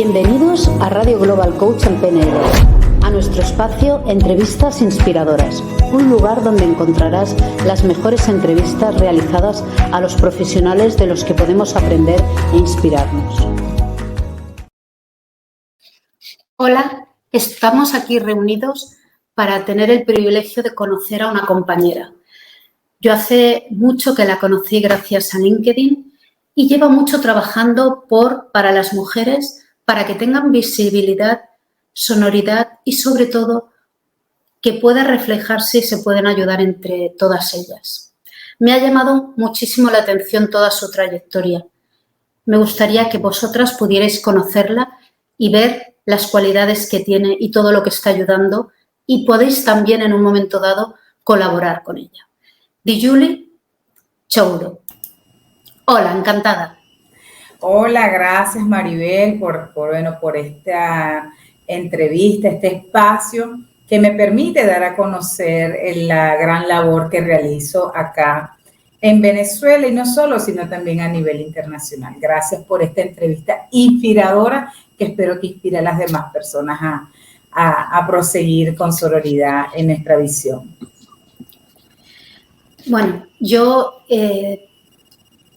Bienvenidos a Radio Global Coach en PNL, a nuestro espacio Entrevistas Inspiradoras, un lugar donde encontrarás las mejores entrevistas realizadas a los profesionales de los que podemos aprender e inspirarnos. Hola, estamos aquí reunidos para tener el privilegio de conocer a una compañera. Yo hace mucho que la conocí gracias a LinkedIn y lleva mucho trabajando para las mujeres, para que tengan visibilidad, sonoridad y sobre todo que pueda reflejarse y se puedan ayudar entre todas ellas. Me ha llamado muchísimo la atención toda su trayectoria. Me gustaría que vosotras pudierais conocerla y ver las cualidades que tiene y todo lo que está ayudando y podéis también en un momento dado colaborar con ella. Dijuli Chouro. Hola, encantada. Hola, gracias Maribel por esta entrevista, este espacio que me permite dar a conocer la gran labor que realizo acá en Venezuela y no solo, sino también a nivel internacional. Gracias por esta entrevista inspiradora que espero que inspire a las demás personas a proseguir con sororidad en nuestra visión. Bueno, yo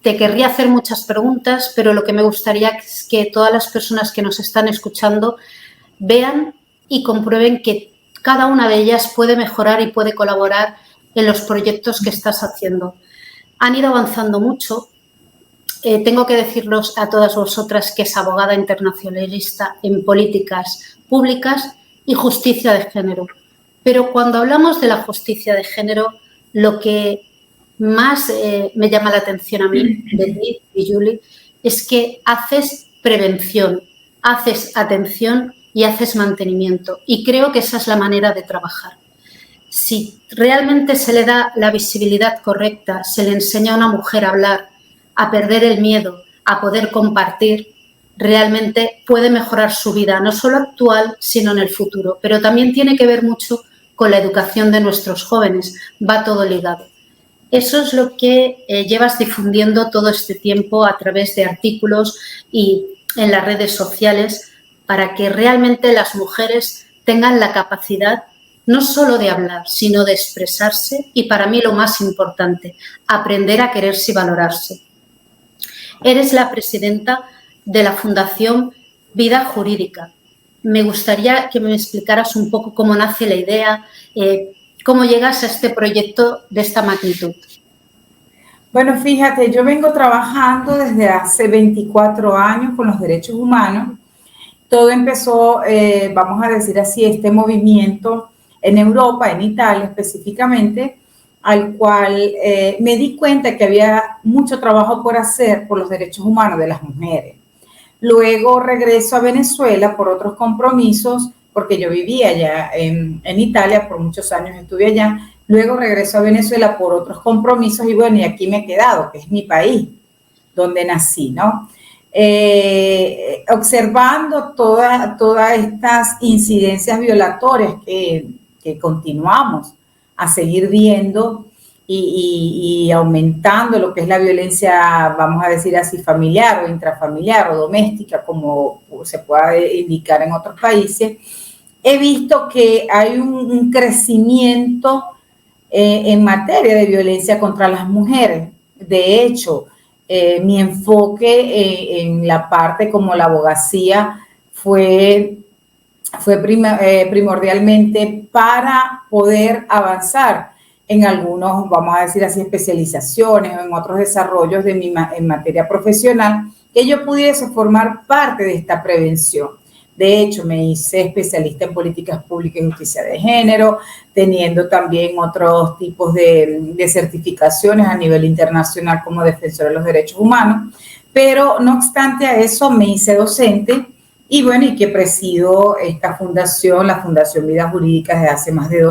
te querría hacer muchas preguntas, pero lo que me gustaría es que todas las personas que nos están escuchando vean y comprueben que cada una de ellas puede mejorar y puede colaborar en los proyectos que estás haciendo. Han ido avanzando mucho. Tengo que decirlos a todas vosotras que es abogada internacionalista en políticas públicas y justicia de género. Pero cuando hablamos de la justicia de género, lo que más me llama la atención a mí, de ti, Dijuli, es que haces prevención, haces atención y haces mantenimiento. Y creo que esa es la manera de trabajar. Si realmente se le da la visibilidad correcta, se le enseña a una mujer a hablar, a perder el miedo, a poder compartir, realmente puede mejorar su vida, no solo actual, sino en el futuro. Pero también tiene que ver mucho con la educación de nuestros jóvenes. Va todo ligado. Eso es lo que llevas difundiendo todo este tiempo a través de artículos y en las redes sociales para que realmente las mujeres tengan la capacidad no solo de hablar, sino de expresarse y, para mí, lo más importante, aprender a quererse y valorarse. Eres la presidenta de la Fundación Vida Jurídica. Me gustaría que me explicaras un poco cómo nace la idea, ¿cómo llegas a este proyecto de esta magnitud? Bueno, fíjate, yo vengo trabajando desde hace 24 años con los derechos humanos. Todo empezó, vamos a decir así, este movimiento en Europa, en Italia específicamente, al cual me di cuenta que había mucho trabajo por hacer por los derechos humanos de las mujeres. Luego regreso a Venezuela por otros compromisos, porque yo vivía allá en Italia, por muchos años estuve allá. Luego regreso a Venezuela por otros compromisos y bueno, y aquí me he quedado, que es mi país, donde nací, ¿no? Observando todas estas incidencias violatorias que continuamos a seguir viendo y aumentando lo que es la violencia, vamos a decir así, familiar o intrafamiliar o doméstica, como se puede indicar en otros países, he visto que hay un crecimiento en materia de violencia contra las mujeres. De hecho, mi enfoque en la parte como la abogacía fue primordialmente para poder avanzar en algunos, vamos a decir así, especializaciones o en otros desarrollos en materia profesional, que yo pudiese formar parte de esta prevención. De hecho, me hice especialista en políticas públicas y justicia de género, teniendo también otros tipos de certificaciones a nivel internacional como defensora de los derechos humanos. Pero no obstante a eso, me hice docente y bueno, y que presido esta fundación, la Fundación Vida Jurídica, desde hace más de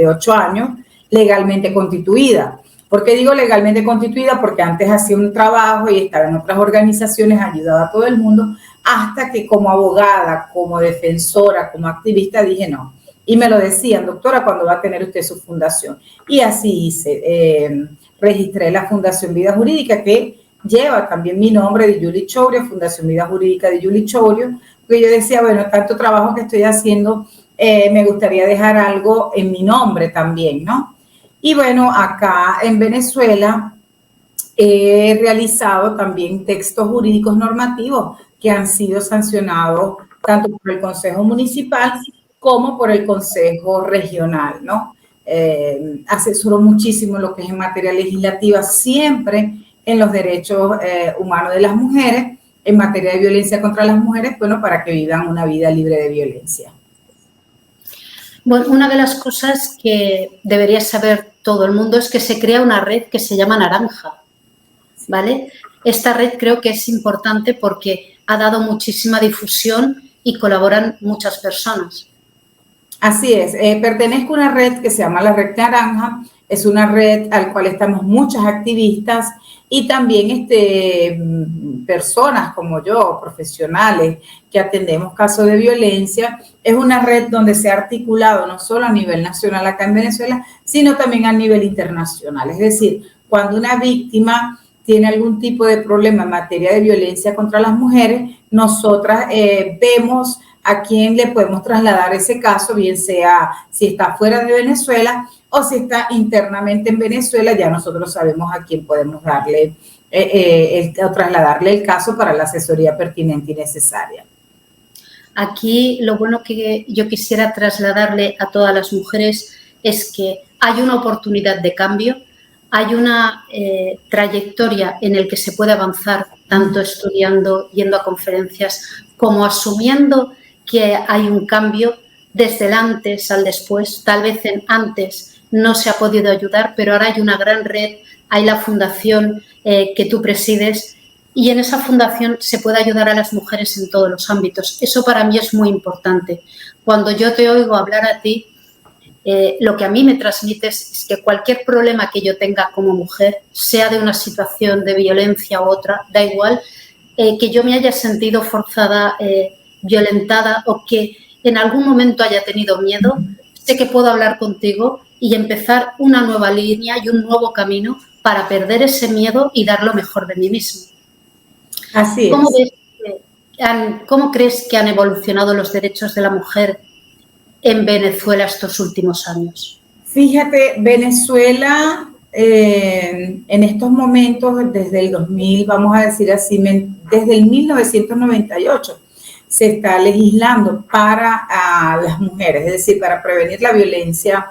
8 años, legalmente constituida. ¿Por qué digo legalmente constituida? Porque antes hacía un trabajo y estaba en otras organizaciones, ayudaba a todo el mundo, hasta que como abogada, como defensora, como activista dije no. Y me lo decían, doctora, ¿cuándo va a tener usted su fundación? Y así hice, registré la Fundación Vida Jurídica, que lleva también mi nombre, Dijuli Chouro, Fundación Vida Jurídica Dijuli Chouro, porque yo decía, bueno, tanto trabajo que estoy haciendo, me gustaría dejar algo en mi nombre también, ¿no? Y bueno, acá en Venezuela he realizado también textos jurídicos normativos que han sido sancionados tanto por el Consejo Municipal como por el Consejo Regional, ¿no? Asesoro muchísimo lo que es en materia legislativa, siempre en los derechos humanos de las mujeres, en materia de violencia contra las mujeres, bueno, para que vivan una vida libre de violencia. Bueno, una de las cosas que debería saber todo el mundo es que se crea una red que se llama Naranja, ¿vale? Esta red creo que es importante porque ha dado muchísima difusión y colaboran muchas personas. Así es, pertenezco a una red que se llama la Red Naranja, es una red al cual estamos muchas activistas y también personas como yo, profesionales que atendemos casos de violencia. Es una red donde se ha articulado no solo a nivel nacional acá en Venezuela, sino también a nivel internacional. Es decir, cuando una víctima tiene algún tipo de problema en materia de violencia contra las mujeres, nosotras vemos a quién le podemos trasladar ese caso, bien sea si está fuera de Venezuela o si está internamente en Venezuela, ya nosotros sabemos a quién podemos darle o trasladarle el caso para la asesoría pertinente y necesaria. Aquí lo bueno que yo quisiera trasladarle a todas las mujeres es que hay una oportunidad de cambio, hay una trayectoria en la que se puede avanzar tanto estudiando, yendo a conferencias, como asumiendo que hay un cambio desde el antes al después. Tal vez en antes no se ha podido ayudar, pero ahora hay una gran red, hay la fundación que tú presides y en esa fundación se puede ayudar a las mujeres en todos los ámbitos. Eso para mí es muy importante. Cuando yo te oigo hablar a ti, lo que a mí me transmites es que cualquier problema que yo tenga como mujer, sea de una situación de violencia u otra, da igual, que yo me haya sentido forzada, violentada o que en algún momento haya tenido miedo, sé que puedo hablar contigo y empezar una nueva línea y un nuevo camino para perder ese miedo y dar lo mejor de mí mismo. Así es. ¿Cómo crees que han evolucionado los derechos de la mujer en Venezuela estos últimos años? Fíjate, Venezuela en estos momentos, desde el 2000, vamos a decir así, desde el 1998, se está legislando para las mujeres, es decir, para prevenir la violencia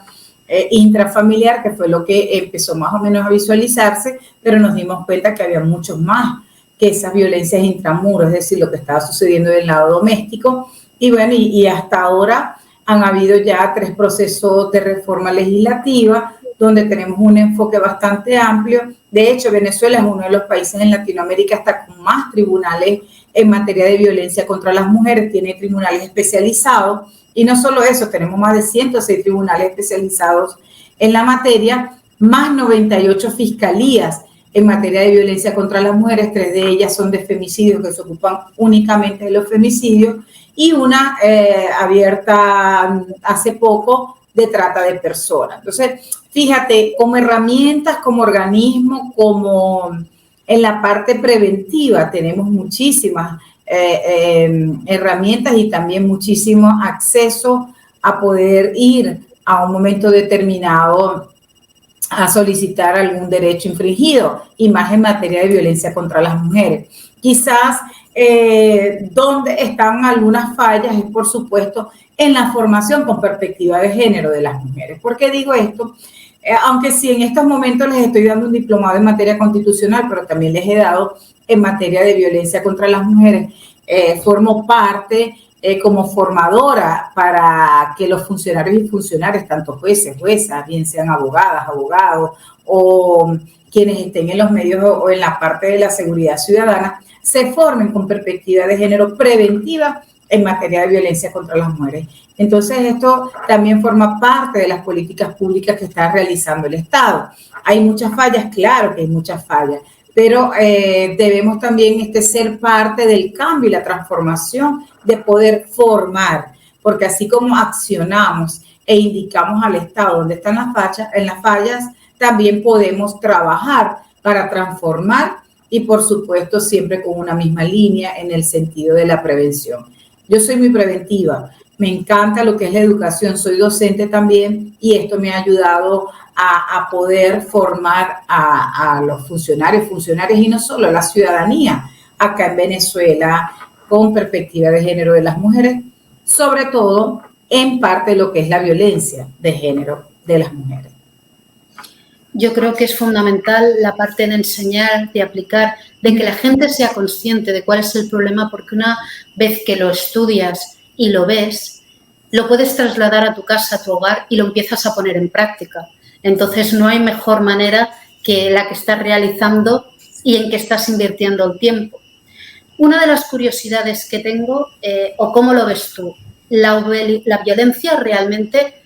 intrafamiliar, que fue lo que empezó más o menos a visualizarse, pero nos dimos cuenta que había mucho más que esas violencias intramuros, es decir, lo que estaba sucediendo del lado doméstico. Y bueno, y hasta ahora han habido ya 3 procesos de reforma legislativa donde tenemos un enfoque bastante amplio. De hecho, Venezuela es uno de los países en Latinoamérica hasta con más tribunales en materia de violencia contra las mujeres, tiene tribunales especializados y no solo eso, tenemos más de 106 tribunales especializados en la materia, más 98 fiscalías en materia de violencia contra las mujeres, 3 de ellas son de femicidios que se ocupan únicamente de los femicidios y una abierta hace poco de trata de personas. Entonces, fíjate, como herramientas, como organismo, como en la parte preventiva tenemos muchísimas herramientas y también muchísimo acceso a poder ir a un momento determinado a solicitar algún derecho infringido y más en materia de violencia contra las mujeres. Quizás donde están algunas fallas es, por supuesto, en la formación con perspectiva de género de las mujeres. ¿Por qué digo esto? Aunque sí en estos momentos les estoy dando un diplomado en materia constitucional, pero también les he dado en materia de violencia contra las mujeres, formo parte como formadora para que los funcionarios y funcionarias, tanto jueces, juezas, bien sean abogadas, abogados o quienes estén en los medios o en la parte de la seguridad ciudadana, se formen con perspectiva de género preventiva en materia de violencia contra las mujeres. Entonces, esto también forma parte de las políticas públicas que está realizando el Estado. Hay muchas fallas, claro que hay muchas fallas, pero debemos también ser parte del cambio y la transformación de poder formar, porque así como accionamos e indicamos al Estado dónde están las fallas, también podemos trabajar para transformar y, por supuesto, siempre con una misma línea en el sentido de la prevención. Yo soy muy preventiva, me encanta lo que es la educación, soy docente también y esto me ha ayudado a poder formar a los funcionarios y no solo a la ciudadanía acá en Venezuela con perspectiva de género de las mujeres, sobre todo en parte de lo que es la violencia de género de las mujeres. Yo creo que es fundamental la parte de enseñar, de aplicar, de que la gente sea consciente de cuál es el problema, porque una vez que lo estudias y lo ves, lo puedes trasladar a tu casa, a tu hogar y lo empiezas a poner en práctica. Entonces no hay mejor manera que la que estás realizando y en que estás invirtiendo el tiempo. Una de las curiosidades que tengo, o cómo lo ves tú, la violencia realmente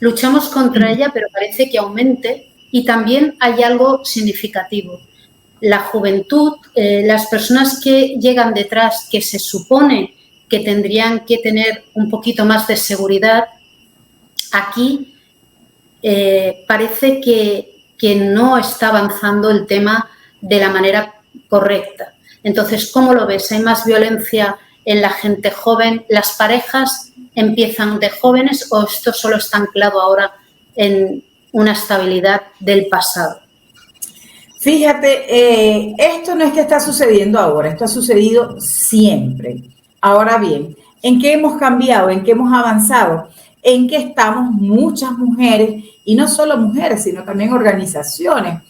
luchamos contra ella, pero parece que aumente. Y también hay algo significativo. La juventud, las personas que llegan detrás, que se supone que tendrían que tener un poquito más de seguridad, aquí parece que no está avanzando el tema de la manera correcta. Entonces, ¿cómo lo ves? ¿Hay más violencia en la gente joven? ¿Las parejas empiezan de jóvenes o esto solo está anclado ahora en una estabilidad del pasado? Fíjate, esto no es que está sucediendo ahora, esto ha sucedido siempre. Ahora bien, ¿en qué hemos cambiado? ¿En qué hemos avanzado? En que estamos muchas mujeres, y no solo mujeres, sino también organizaciones,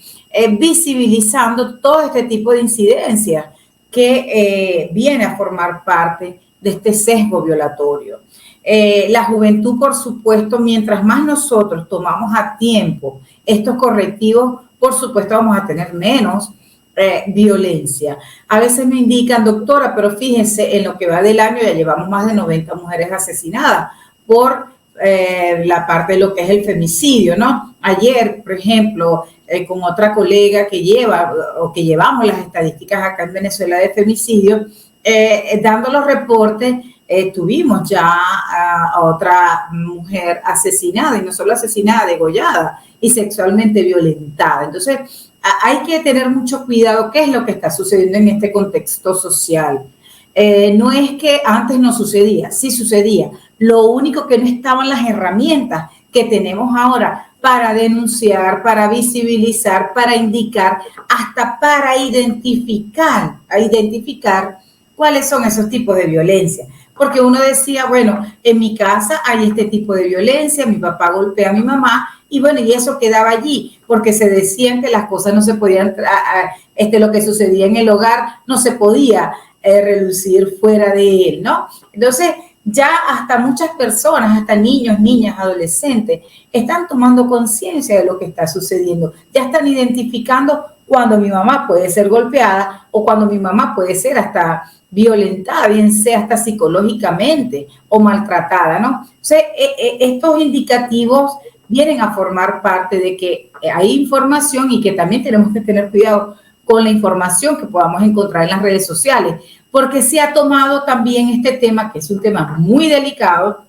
visibilizando todo este tipo de incidencias que viene a formar parte de este sesgo violatorio. La juventud, por supuesto, mientras más nosotros tomamos a tiempo estos correctivos, por supuesto vamos a tener menos violencia. A veces me indican, doctora, pero fíjense, en lo que va del año ya llevamos más de 90 mujeres asesinadas por la parte de lo que es el femicidio, ¿no? Ayer, por ejemplo, con otra colega que llevamos las estadísticas acá en Venezuela de femicidio, dando los reportes, tuvimos ya a otra mujer asesinada, y no solo asesinada, degollada y sexualmente violentada. Entonces, hay que tener mucho cuidado qué es lo que está sucediendo en este contexto social. No es que antes no sucedía, sí sucedía. Lo único que no estaban las herramientas que tenemos ahora para denunciar, para visibilizar, para indicar, hasta para identificar cuáles son esos tipos de violencia. Porque uno decía, bueno, en mi casa hay este tipo de violencia, mi papá golpea a mi mamá, y bueno, y eso quedaba allí, porque se decían que las cosas no se podían, lo que sucedía en el hogar no se podía relucir fuera de él, ¿no? Entonces, ya hasta muchas personas, hasta niños, niñas, adolescentes, están tomando conciencia de lo que está sucediendo. Ya están identificando cuando mi mamá puede ser golpeada o cuando mi mamá puede ser hasta violentada, bien sea hasta psicológicamente o maltratada, ¿no? O sea, estos indicativos vienen a formar parte de que hay información y que también tenemos que tener cuidado con la información que podamos encontrar en las redes sociales, porque se ha tomado también este tema, que es un tema muy delicado.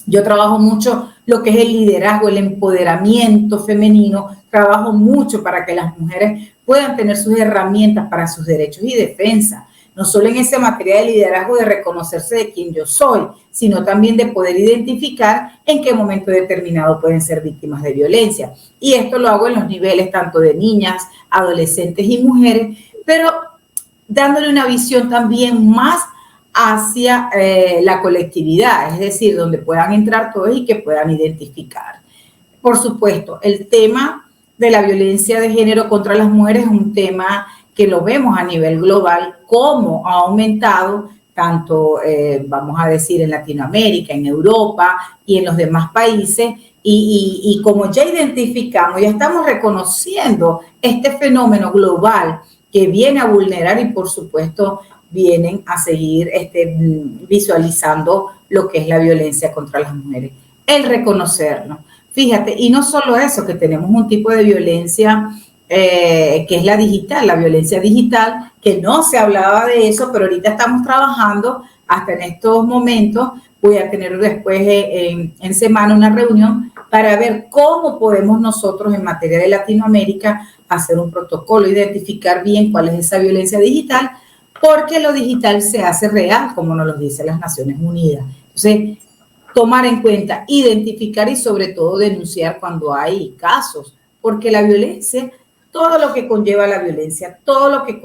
Yo trabajo mucho lo que es el liderazgo, el empoderamiento femenino, trabajo mucho para que las mujeres puedan tener sus herramientas para sus derechos y defensa, no solo en esa materia de liderazgo de reconocerse de quién yo soy, sino también de poder identificar en qué momento determinado pueden ser víctimas de violencia. Y esto lo hago en los niveles tanto de niñas, adolescentes y mujeres, pero dándole una visión también más hacia la colectividad, es decir, donde puedan entrar todos y que puedan identificar. Por supuesto, el tema de la violencia de género contra las mujeres es un tema que lo vemos a nivel global, cómo ha aumentado tanto, vamos a decir, en Latinoamérica, en Europa y en los demás países, y como ya identificamos, ya estamos reconociendo este fenómeno global que viene a vulnerar y, por supuesto, vienen a seguir visualizando lo que es la violencia contra las mujeres. El reconocerlo. Fíjate, y no solo eso, que tenemos un tipo de violencia que es la digital, la violencia digital, que no se hablaba de eso, pero ahorita estamos trabajando hasta en estos momentos. Voy a tener después en semana una reunión para ver cómo podemos nosotros en materia de Latinoamérica hacer un protocolo, identificar bien cuál es esa violencia digital, porque lo digital se hace real, como nos lo dicen las Naciones Unidas. Entonces, tomar en cuenta, identificar y sobre todo denunciar cuando hay casos, porque la violencia, todo lo que conlleva la violencia, todo lo que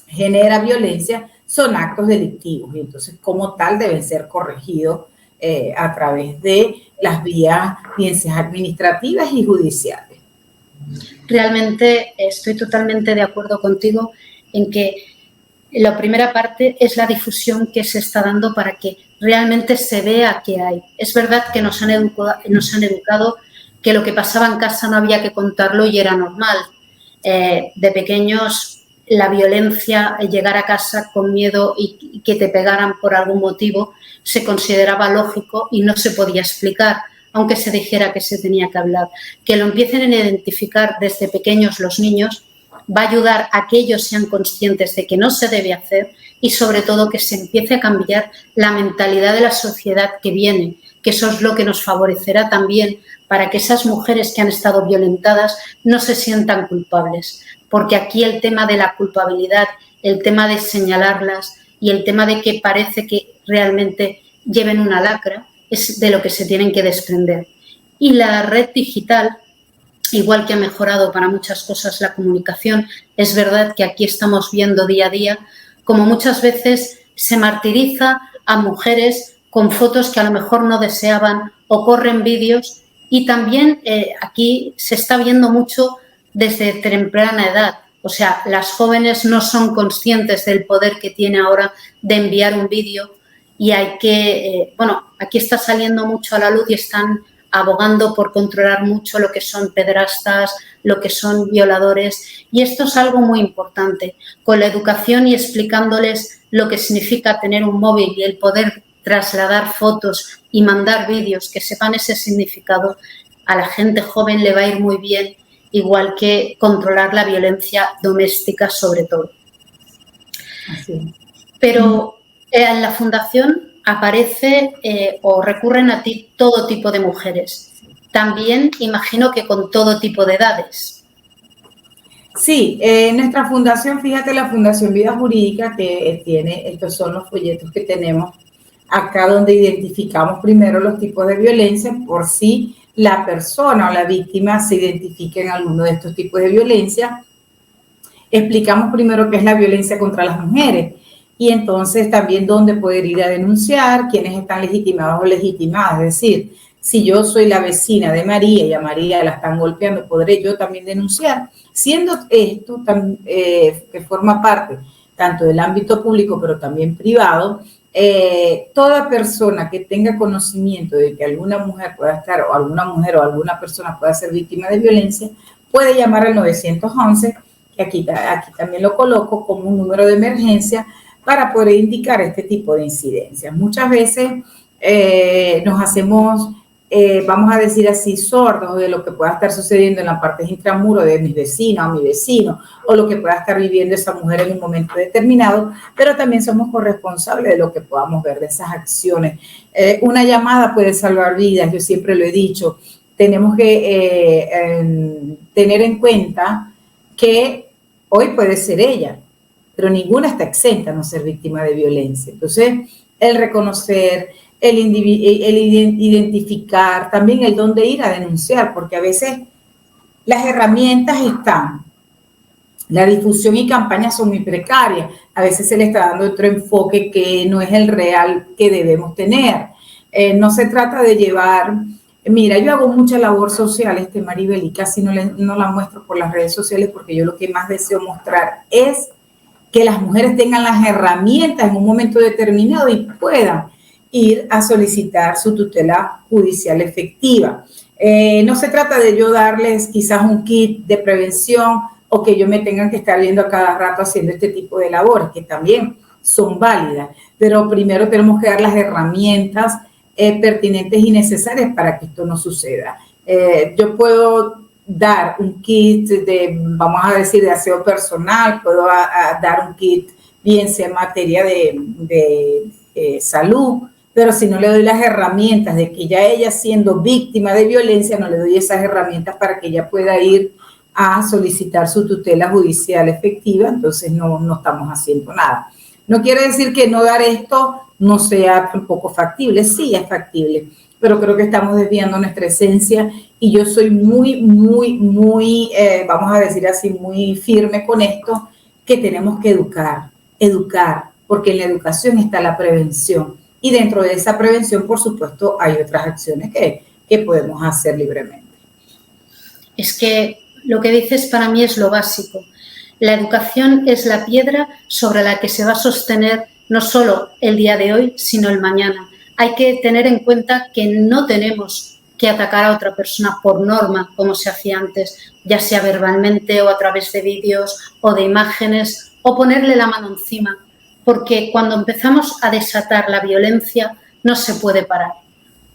genera violencia son actos delictivos y entonces como tal deben ser corregidos a través de las vías, bien sean administrativas y judiciales. Realmente estoy totalmente de acuerdo contigo en que la primera parte es la difusión que se está dando para que realmente se vea que hay. Es verdad que nos han educado que lo que pasaba en casa no había que contarlo y era normal. De pequeños, la violencia, llegar a casa con miedo y que te pegaran por algún motivo, se consideraba lógico y no se podía explicar, aunque se dijera que se tenía que hablar. Que lo empiecen a identificar desde pequeños los niños va a ayudar a que ellos sean conscientes de que no se debe hacer y sobre todo que se empiece a cambiar la mentalidad de la sociedad que viene, que eso es lo que nos favorecerá también para que esas mujeres que han estado violentadas no se sientan culpables. Porque aquí el tema de la culpabilidad, el tema de señalarlas y el tema de que parece que realmente lleven una lacra es de lo que se tienen que desprender. Y la red digital, igual que ha mejorado para muchas cosas la comunicación, es verdad que aquí estamos viendo día a día como muchas veces se martiriza a mujeres con fotos que a lo mejor no deseaban o corren vídeos y también aquí se está viendo mucho desde temprana edad. O sea, las jóvenes no son conscientes del poder que tiene ahora de enviar un vídeo y hay que, aquí está saliendo mucho a la luz y están abogando por controlar mucho lo que son pederastas, lo que son violadores y esto es algo muy importante. Con la educación y explicándoles lo que significa tener un móvil y el poder trasladar fotos y mandar vídeos que sepan ese significado, a la gente joven le va a ir muy bien, igual que controlar la violencia doméstica sobre todo. Así. Pero en la fundación aparece o recurren a ti todo tipo de mujeres. También imagino que con todo tipo de edades. Sí, nuestra fundación, fíjate, la Fundación Vida Jurídica, que tiene, estos son los folletos que tenemos acá donde identificamos primero los tipos de violencia por si la persona o la víctima se identifica en alguno de estos tipos de violencia. Explicamos primero qué es la violencia contra las mujeres y entonces también dónde poder ir a denunciar, quiénes están legitimados o legitimadas. Es decir, si yo soy la vecina de María y a María la están golpeando, ¿podré yo también denunciar? Siendo esto que forma parte tanto del ámbito público pero también privado, toda persona que tenga conocimiento de que alguna mujer pueda estar o alguna persona pueda ser víctima de violencia, puede llamar al 911, que aquí también lo coloco como un número de emergencia para poder indicar este tipo de incidencias. Muchas veces nos hacemos, vamos a decir así, sordos de lo que pueda estar sucediendo en la parte intramuro de mis vecinas o mi vecino, o lo que pueda estar viviendo esa mujer en un momento determinado, pero también somos corresponsables de lo que podamos ver de esas acciones. Una llamada puede salvar vidas, yo siempre lo he dicho, tenemos que tener en cuenta que hoy puede ser ella, pero ninguna está exenta a no ser víctima de violencia. Entonces, el reconocer, el identificar, también el dónde ir a denunciar, porque a veces las herramientas están, la difusión y campañas son muy precarias, a veces se le está dando otro enfoque que no es el real que debemos tener. No se trata de llevar, mira, yo hago mucha labor social, Maribel, y casi no la muestro por las redes sociales porque yo lo que más deseo mostrar es que las mujeres tengan las herramientas en un momento determinado y puedan ir a solicitar su tutela judicial efectiva. No se trata de yo darles quizás un kit de prevención o que yo me tengan que estar viendo a cada rato haciendo este tipo de labores, que también son válidas, pero primero tenemos que dar las herramientas pertinentes y necesarias para que esto no suceda. Yo puedo dar un kit vamos a decir, de aseo personal, puedo dar un kit bien sea en materia de salud, pero si no le doy las herramientas de que ya ella siendo víctima de violencia, no le doy esas herramientas para que ella pueda ir a solicitar su tutela judicial efectiva, entonces no estamos haciendo nada. No quiere decir que no dar esto no sea tampoco factible, sí es factible, pero creo que estamos desviando nuestra esencia y yo soy muy, vamos a decir así, muy firme con esto, que tenemos que educar, porque en la educación está la prevención y dentro de esa prevención, por supuesto, hay otras acciones que podemos hacer libremente. Es que lo que dices para mí es lo básico. La educación es la piedra sobre la que se va a sostener no solo el día de hoy, sino el mañana. Hay que tener en cuenta que no tenemos que atacar a otra persona por norma, como se hacía antes, ya sea verbalmente o a través de vídeos o de imágenes, o ponerle la mano encima, porque cuando empezamos a desatar la violencia no se puede parar.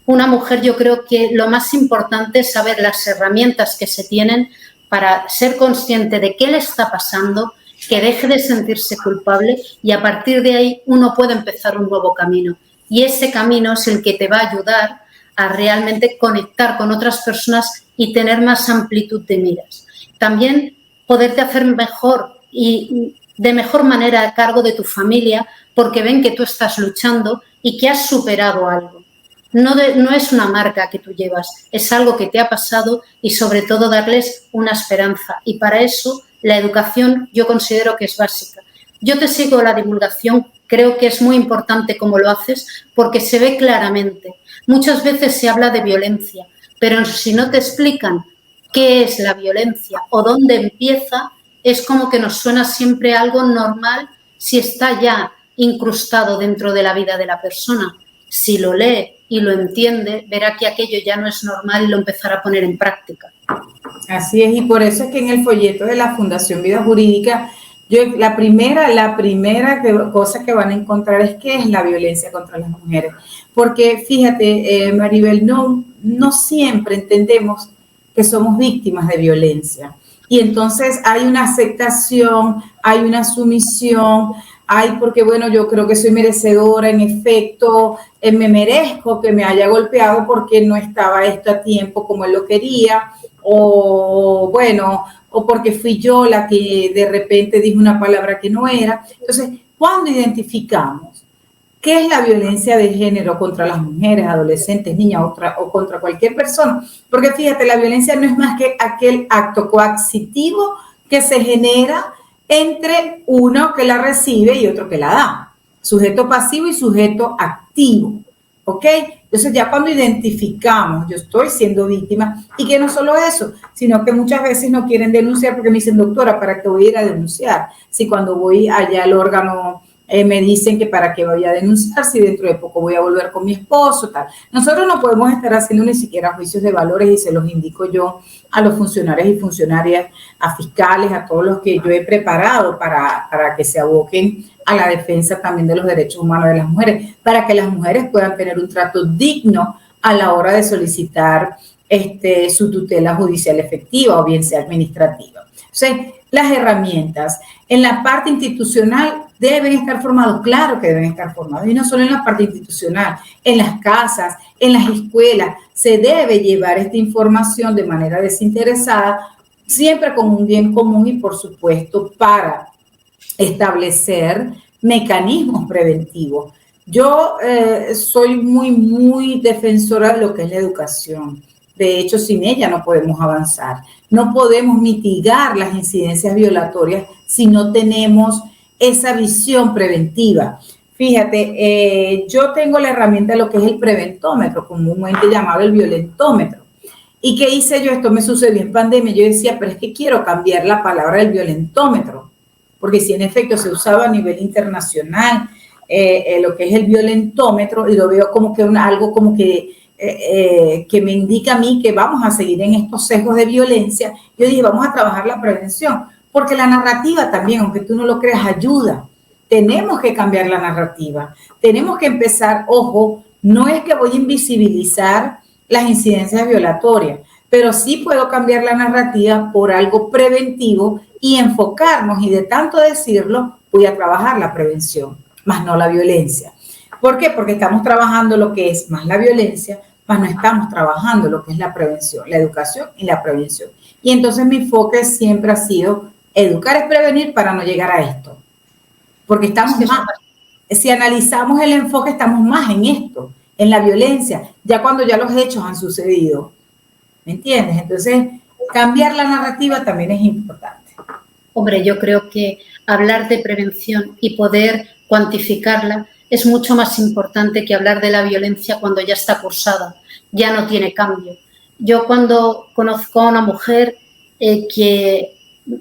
Una mujer, yo creo que lo más importante es saber las herramientas que se tienen para ser consciente de qué le está pasando, que deje de sentirse culpable y a partir de ahí uno puede empezar un nuevo camino. Y ese camino es el que te va a ayudar a realmente conectar con otras personas y tener más amplitud de miras. También poderte hacer mejor y de mejor manera a cargo de tu familia porque ven que tú estás luchando y que has superado algo. No es una marca que tú llevas, es algo que te ha pasado y sobre todo darles una esperanza. Y para eso la educación yo considero que es básica. Yo te sigo la divulgación, creo que es muy importante cómo lo haces porque se ve claramente. Muchas veces se habla de violencia, pero si no te explican qué es la violencia o dónde empieza, es como que nos suena siempre algo normal si está ya incrustado dentro de la vida de la persona. Si lo lee y lo entiende, verá que aquello ya no es normal y lo empezará a poner en práctica. Así es, y por eso es que en el folleto de la Fundación Vida Jurídica, la primera cosa que van a encontrar es qué es la violencia contra las mujeres. Porque fíjate, Maribel, no siempre entendemos que somos víctimas de violencia. Y entonces hay una aceptación, hay una sumisión, porque bueno, yo creo que soy merecedora, en efecto, me merezco que me haya golpeado porque no estaba esto a tiempo como él lo quería, o bueno, o porque fui yo la que de repente dije una palabra que no era. Entonces, ¿cuándo identificamos qué es la violencia de género contra las mujeres, adolescentes, niñas o contra cualquier persona? Porque fíjate, la violencia no es más que aquel acto coactivo que se genera entre uno que la recibe y otro que la da. Sujeto pasivo y sujeto activo, ¿ok? Entonces ya cuando identificamos, yo estoy siendo víctima, y que no solo eso, sino que muchas veces no quieren denunciar porque me dicen, doctora, ¿para qué voy a ir a denunciar? Si cuando voy allá al órgano me dicen que para qué voy a denunciar, si dentro de poco voy a volver con mi esposo, tal. Nosotros no podemos estar haciendo ni siquiera juicios de valores y se los indico yo a los funcionarios y funcionarias, a fiscales, a todos los que yo he preparado para que se aboquen a la defensa también de los derechos humanos de las mujeres, para que las mujeres puedan tener un trato digno a la hora de solicitar su tutela judicial efectiva o bien sea administrativa. Entonces, las herramientas en la parte institucional deben estar formados, claro que deben estar formados, y no solo en la parte institucional, en las casas, en las escuelas, se debe llevar esta información de manera desinteresada, siempre con un bien común y, por supuesto, para establecer mecanismos preventivos. Yo soy muy defensora de lo que es la educación. De hecho, sin ella no podemos avanzar. No podemos mitigar las incidencias violatorias si no tenemos esa visión preventiva. Fíjate, yo tengo la herramienta de lo que es el preventómetro, comúnmente llamado el violentómetro. ¿Y qué hice yo? Esto me sucedió en pandemia. Yo decía, pero es que quiero cambiar la palabra del violentómetro, porque si en efecto se usaba a nivel internacional lo que es el violentómetro, y lo veo como que algo como que me indica a mí que vamos a seguir en estos sesgos de violencia, yo dije, vamos a trabajar la prevención, porque la narrativa también, aunque tú no lo creas, ayuda. Tenemos que cambiar la narrativa, tenemos que empezar, ojo, no es que voy a invisibilizar las incidencias violatorias, pero sí puedo cambiar la narrativa por algo preventivo y enfocarnos, y de tanto decirlo, voy a trabajar la prevención, más no la violencia. ¿Por qué? Porque estamos trabajando lo que es más la violencia, mas no estamos trabajando lo que es la prevención, la educación y la prevención. Y entonces mi enfoque siempre ha sido educar es prevenir para no llegar a esto. Porque estamos más, si analizamos el enfoque, estamos más en esto, en la violencia, ya cuando ya los hechos han sucedido. ¿Me entiendes? Entonces, cambiar la narrativa también es importante. Hombre, yo creo que hablar de prevención y poder cuantificarla es mucho más importante que hablar de la violencia cuando ya está cursada, ya no tiene cambio. Yo cuando conozco a una mujer que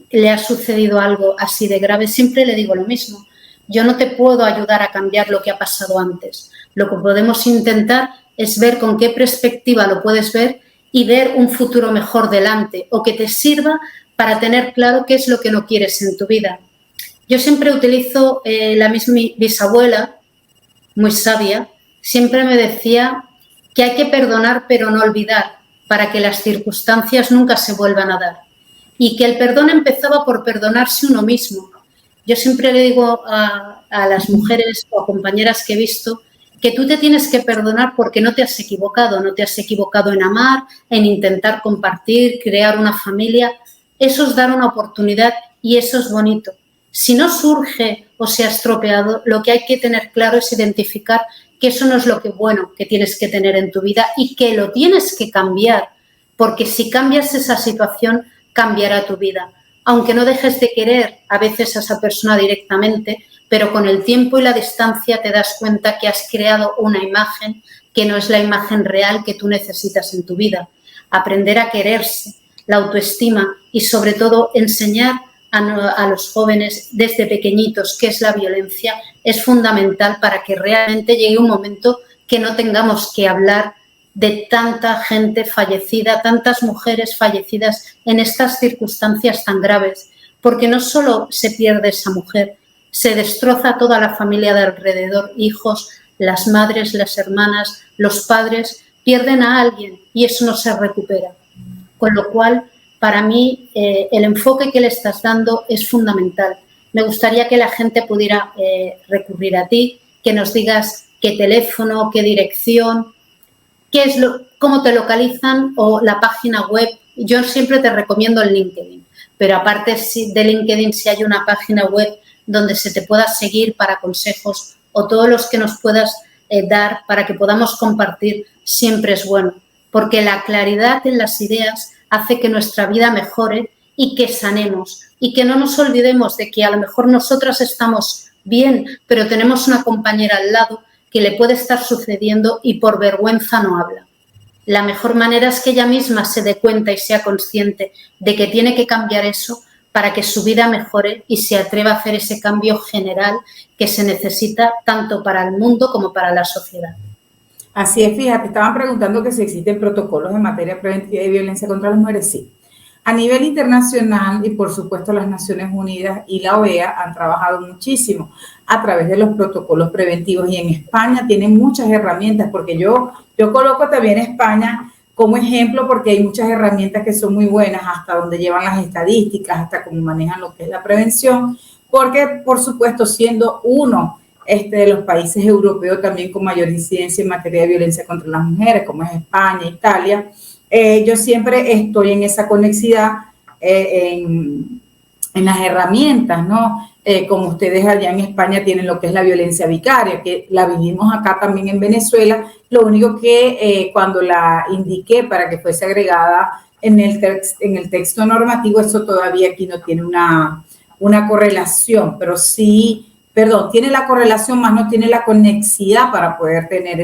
le ha sucedido algo así de grave, siempre le digo lo mismo. Yo no te puedo ayudar a cambiar lo que ha pasado antes. Lo que podemos intentar es ver con qué perspectiva lo puedes ver y ver un futuro mejor delante o que te sirva para tener claro qué es lo que no quieres en tu vida. Yo siempre utilizo la misma bisabuela, muy sabia, siempre me decía que hay que perdonar pero no olvidar para que las circunstancias nunca se vuelvan a dar. Y que el perdón empezaba por perdonarse uno mismo. Yo siempre le digo a las mujeres o compañeras que he visto que tú te tienes que perdonar porque no te has equivocado en amar, en intentar compartir, crear una familia. Eso es dar una oportunidad y eso es bonito. Si no surge o se ha estropeado, lo que hay que tener claro es identificar que eso no es lo que bueno que tienes que tener en tu vida y que lo tienes que cambiar, porque si cambias esa situación, cambiará tu vida. Aunque no dejes de querer a veces a esa persona directamente, pero con el tiempo y la distancia te das cuenta que has creado una imagen que no es la imagen real que tú necesitas en tu vida. Aprender a quererse, la autoestima y sobre todo enseñar a los jóvenes desde pequeñitos qué es la violencia es fundamental para que realmente llegue un momento que no tengamos que hablar de tanta gente fallecida, tantas mujeres fallecidas en estas circunstancias tan graves, porque no solo se pierde esa mujer, se destroza toda la familia de alrededor, hijos, las madres, las hermanas, los padres, pierden a alguien y eso no se recupera. Con lo cual, para mí, el enfoque que le estás dando es fundamental. Me gustaría que la gente pudiera recurrir a ti, que nos digas qué teléfono, qué dirección, cómo te localizan o la página web. Yo siempre te recomiendo el LinkedIn, pero aparte de LinkedIn, si hay una página web donde se te pueda seguir para consejos o todos los que nos puedas dar para que podamos compartir, siempre es bueno, porque la claridad en las ideas hace que nuestra vida mejore y que sanemos y que no nos olvidemos de que a lo mejor nosotras estamos bien, pero tenemos una compañera al lado que le puede estar sucediendo y por vergüenza no habla. La mejor manera es que ella misma se dé cuenta y sea consciente de que tiene que cambiar eso para que su vida mejore y se atreva a hacer ese cambio general que se necesita tanto para el mundo como para la sociedad. Así es, fíjate, estaban preguntando que si existen protocolos en materia preventiva de violencia contra las mujeres. Sí. A nivel internacional y por supuesto las Naciones Unidas y la OEA han trabajado muchísimo a través de los protocolos preventivos y en España tienen muchas herramientas porque yo coloco también España como ejemplo porque hay muchas herramientas que son muy buenas hasta donde llevan las estadísticas, hasta cómo manejan lo que es la prevención, porque por supuesto siendo uno de los países europeos también con mayor incidencia en materia de violencia contra las mujeres, como es España, Italia, yo siempre estoy en esa conexidad en las herramientas, ¿no? Como ustedes allá en España tienen lo que es la violencia vicaria, que la vivimos acá también en Venezuela, lo único que cuando la indiqué para que fuese agregada en el texto normativo, eso todavía aquí no tiene una correlación, pero sí, tiene la correlación, más no tiene la conexidad para poder tener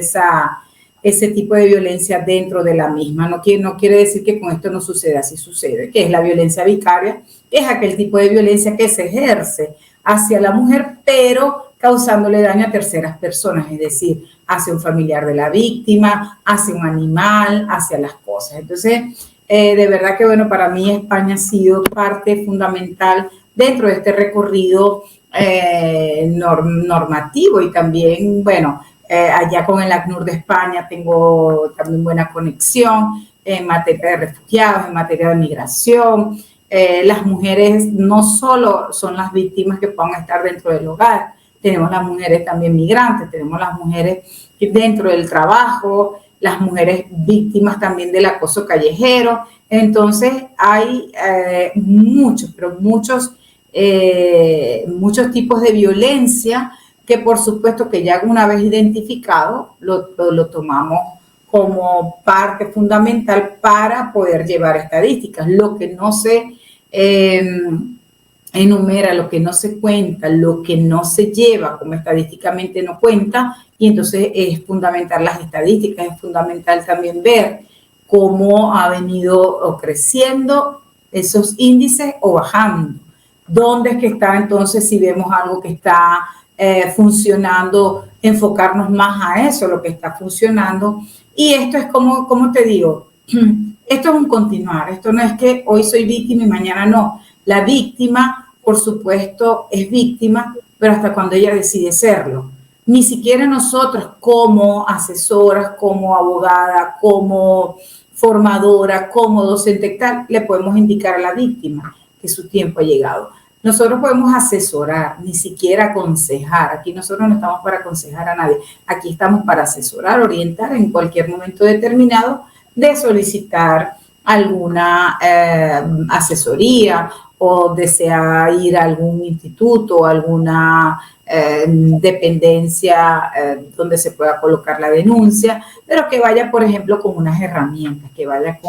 ese tipo de violencia dentro de la misma. No quiere decir que con esto no suceda, así sucede, que es la violencia vicaria, es aquel tipo de violencia que se ejerce hacia la mujer, pero causándole daño a terceras personas, es decir, hacia un familiar de la víctima, hacia un animal, hacia las cosas. Entonces, de verdad que, bueno, para mí España ha sido parte fundamental dentro de este recorrido normativo y también, bueno, allá con el ACNUR de España tengo también buena conexión en materia de refugiados, en materia de migración. Las mujeres no solo son las víctimas que puedan estar dentro del hogar, tenemos las mujeres también migrantes, tenemos las mujeres dentro del trabajo, las mujeres víctimas también del acoso callejero. Entonces hay muchos tipos de violencia que por supuesto que ya una vez identificado lo tomamos como parte fundamental para poder llevar estadísticas. Lo que no se enumera, lo que no se cuenta, lo que no se lleva como estadísticamente no cuenta, y entonces es fundamental las estadísticas, es fundamental también ver cómo ha venido creciendo esos índices o bajando. ¿Dónde es que está entonces si vemos algo que está funcionando, enfocarnos más a eso, lo que está funcionando? Y esto es como te digo, esto es un continuar, esto no es que hoy soy víctima y mañana no. La víctima, por supuesto, es víctima, pero hasta cuando ella decide serlo. Ni siquiera nosotros como asesoras, como abogada, como formadora, como docente tal, le podemos indicar a la víctima que su tiempo ha llegado. Nosotros podemos asesorar, ni siquiera aconsejar. Aquí nosotros no estamos para aconsejar a nadie. Aquí estamos para asesorar, orientar en cualquier momento determinado de solicitar alguna asesoría o desea ir a algún instituto o alguna dependencia donde se pueda colocar la denuncia, pero que vaya, por ejemplo, con unas herramientas, que vaya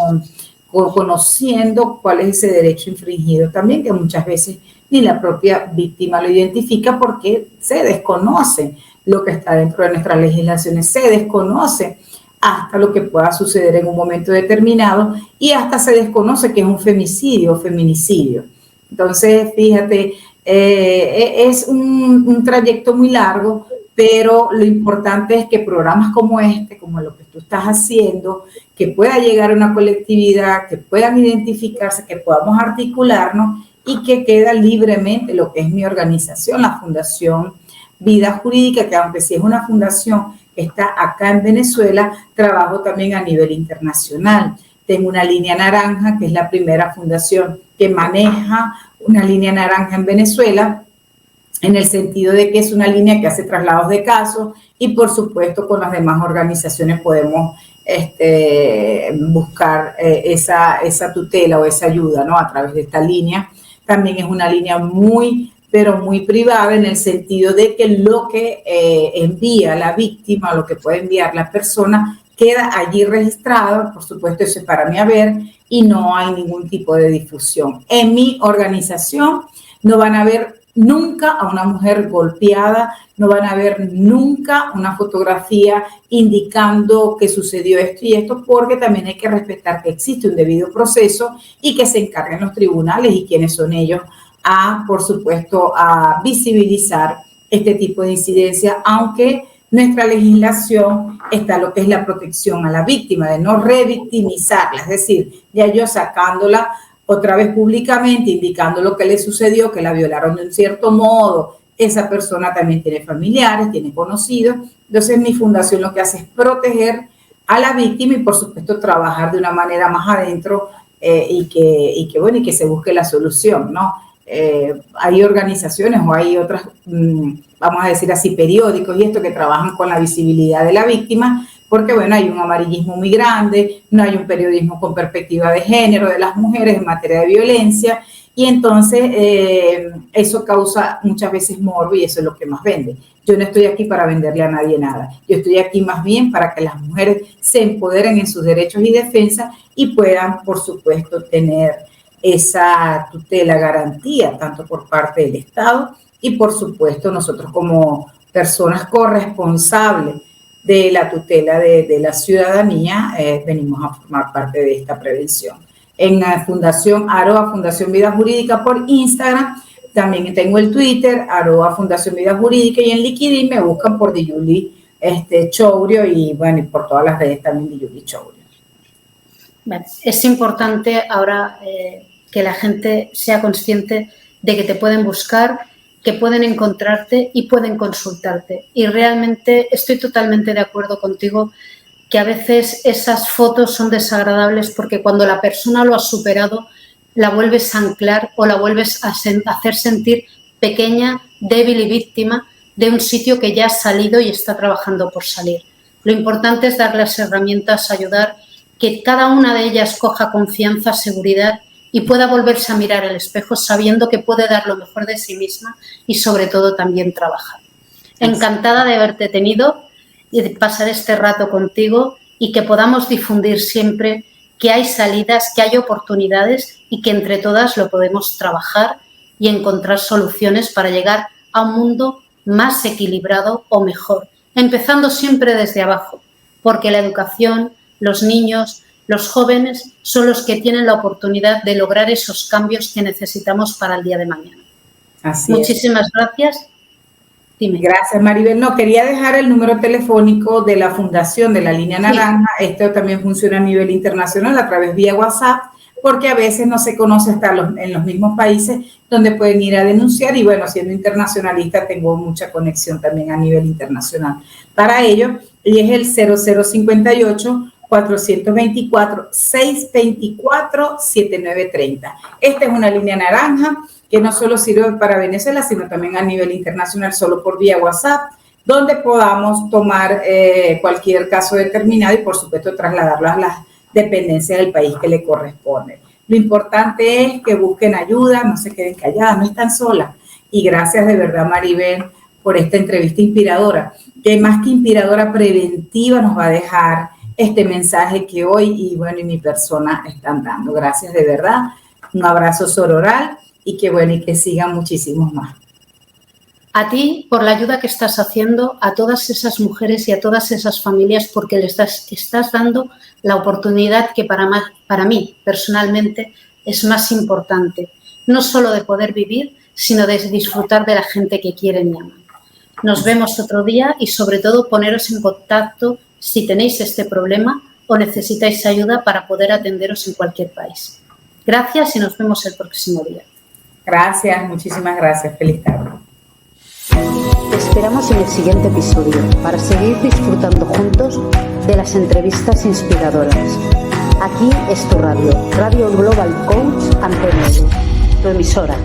conociendo cuál es ese derecho infringido también, que muchas veces ni la propia víctima lo identifica porque se desconoce lo que está dentro de nuestras legislaciones, se desconoce hasta lo que pueda suceder en un momento determinado y hasta se desconoce que es un femicidio o feminicidio. Entonces, fíjate, es un trayecto muy largo, pero lo importante es que programas como este, como lo que tú estás haciendo, que pueda llegar a una colectividad, que puedan identificarse, que podamos articularnos y que queda libremente lo que es mi organización, la Fundación Vida Jurídica, que aunque sí es una fundación que está acá en Venezuela, trabajo también a nivel internacional. Tengo una línea naranja, que es la primera fundación que maneja una línea naranja en Venezuela, en el sentido de que es una línea que hace traslados de casos y, por supuesto, con las demás organizaciones podemos buscar esa tutela o esa ayuda, ¿no? A través de esta línea. También es una línea pero muy privada en el sentido de que lo que envía la víctima, lo que puede enviar la persona, queda allí registrado, por supuesto eso es para mí haber, y no hay ningún tipo de difusión. En mi organización no van a ver nunca a una mujer golpeada, no van a ver nunca una fotografía indicando que sucedió esto y esto, porque también hay que respetar que existe un debido proceso y que se encarguen los tribunales y quienes son ellos por supuesto, a visibilizar este tipo de incidencia, aunque nuestra legislación está lo que es la protección a la víctima, de no revictimizarla, es decir, ya yo sacándola otra vez públicamente, indicando lo que le sucedió, que la violaron de un cierto modo, esa persona también tiene familiares, tiene conocidos, entonces mi fundación lo que hace es proteger a la víctima y por supuesto trabajar de una manera más adentro y que se busque la solución, ¿no? Hay organizaciones o hay otras, vamos a decir así, periódicos y esto que trabajan con la visibilidad de la víctima, porque bueno, hay un amarillismo muy grande, no hay un periodismo con perspectiva de género de las mujeres en materia de violencia y entonces eso causa muchas veces morbo y eso es lo que más vende. Yo no estoy aquí para venderle a nadie nada, yo estoy aquí más bien para que las mujeres se empoderen en sus derechos y defensa y puedan, por supuesto, tener esa tutela, garantía, tanto por parte del Estado y, por supuesto, nosotros como personas corresponsables de la tutela de la ciudadanía, venimos a formar parte de esta prevención. En la Fundación Fundación Vida Jurídica por Instagram, también tengo el Twitter, Fundación Vida Jurídica, y en LinkedIn me buscan por Diyuli Chourio y bueno, y por todas las redes también Diyuli Chourio. Vale. Es importante ahora que la gente sea consciente de que te pueden buscar, que pueden encontrarte y pueden consultarte. Y realmente estoy totalmente de acuerdo contigo que a veces esas fotos son desagradables porque cuando la persona lo ha superado, la vuelves a anclar o la vuelves a hacer sentir pequeña, débil y víctima de un sitio que ya ha salido y está trabajando por salir. Lo importante es darles herramientas, ayudar, que cada una de ellas coja confianza, seguridad y pueda volverse a mirar al espejo sabiendo que puede dar lo mejor de sí misma y sobre todo también trabajar. Encantada de haberte tenido y de pasar este rato contigo y que podamos difundir siempre que hay salidas, que hay oportunidades y que entre todas lo podemos trabajar y encontrar soluciones para llegar a un mundo más equilibrado o mejor, empezando siempre desde abajo, porque la educación, los niños, los jóvenes son los que tienen la oportunidad de lograr esos cambios que necesitamos para el día de mañana. Así Muchísimas gracias. Dime. Gracias, Maribel. No, quería dejar el número telefónico de la Fundación de la Línea Naranja. Sí. Esto también funciona a nivel internacional a través vía WhatsApp, porque a veces no se conoce hasta en los mismos países donde pueden ir a denunciar y bueno, siendo internacionalista tengo mucha conexión también a nivel internacional. Para ello, y es el 0058-424-624-7930. Esta es una línea naranja que no solo sirve para Venezuela, sino también a nivel internacional, solo por vía WhatsApp, donde podamos tomar cualquier caso determinado y, por supuesto, trasladarlo a las dependencias del país que le corresponde. Lo importante es que busquen ayuda, no se queden calladas, no están solas. Y gracias de verdad, Maribel, por esta entrevista inspiradora, que más que inspiradora, preventiva nos va a dejar este mensaje que hoy y mi persona están dando. Gracias de verdad, un abrazo sororal. Y que sigan muchísimos más. A ti por la ayuda que estás haciendo a todas esas mujeres y a todas esas familias porque les estás dando la oportunidad que para mí personalmente es más importante, no solo de poder vivir, sino de disfrutar de la gente que quieren y aman. Nos vemos otro día y sobre todo poneros en contacto si tenéis este problema o necesitáis ayuda para poder atenderos en cualquier país. Gracias y nos vemos el próximo día. Gracias, muchísimas gracias. Feliz tarde. Te esperamos en el siguiente episodio para seguir disfrutando juntos de las entrevistas inspiradoras. Aquí es tu radio, Radio Global Coach Antena, tu emisora.